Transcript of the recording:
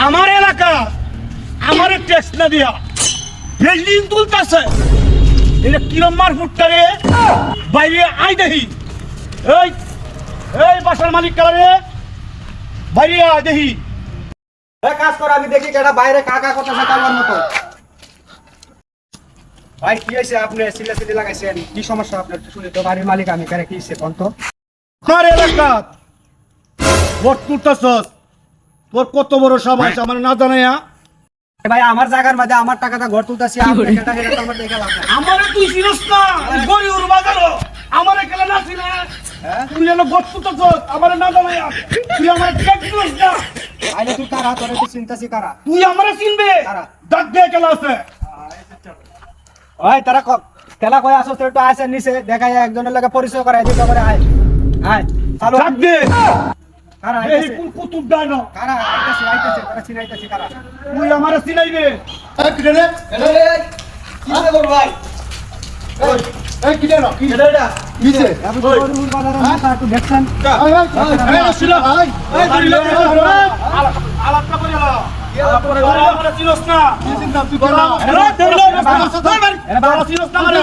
আমার এলাকা আমার ট্যাক্স না দিয়া বিল্ডিং তুলতেছে। এটা কিরম মার ফুটটা রে, বাইরে আই দেখি। এই এই বাসার মালিক কারে, বাইরে আয় দেখি। কাজ করো, আমি দেখি কেটা বাইরে কাকা কথা কালার মতো। ভাই কি হয়েছে, আপনি সিলে লাগাইছেন, কি সমস্যা আপনার? শুনি তো, বাড়ির মালিক আমি, কেন কি হয়েছে কোন তো? আমার এলাকা ভোট তুলতেছস, তোর কত বড় সবাই আমার না জানাইয়া। ভাই আমার জায়গার মধ্যে আমার টাকাটা ঘর তুলতেছি, আপনি কেটা হেরে আমার দেখে লাভ নাই। আমারে তুই চিনস না, গরিউর বাজারও আমারে কেন না চিনে? তুই যেন ভোট তুলতেছস আমারে না জানাইয়া, তুই আমারে ট্যাক্স দিস না। আইলে তুই কারা, তোরে তুই চিন্তাছি কারা? তুই আমারে চিনবে, কারা? ডাক দিয়ে কেন আছে? ওই তারা খেলা কই আসো, তুই একটু আইসেন নিচে, দেখাই একজনের লাগে পরিচয় করাই দিতে পারে। আয় আয় চালু ডাক দে। কারা এই আইতেছে? কোন কুতুব দায় না, কারা আইতেছে? তারা চিনাইতেছে কারা? তুই আমারে চিনাইবে। আপনি তো গরিবুর বাজারের মাথা একটু দেখছেন? আলাপটা করে আলা। আমারে চিনস না। এরা ভাই, চিনস না আমারে।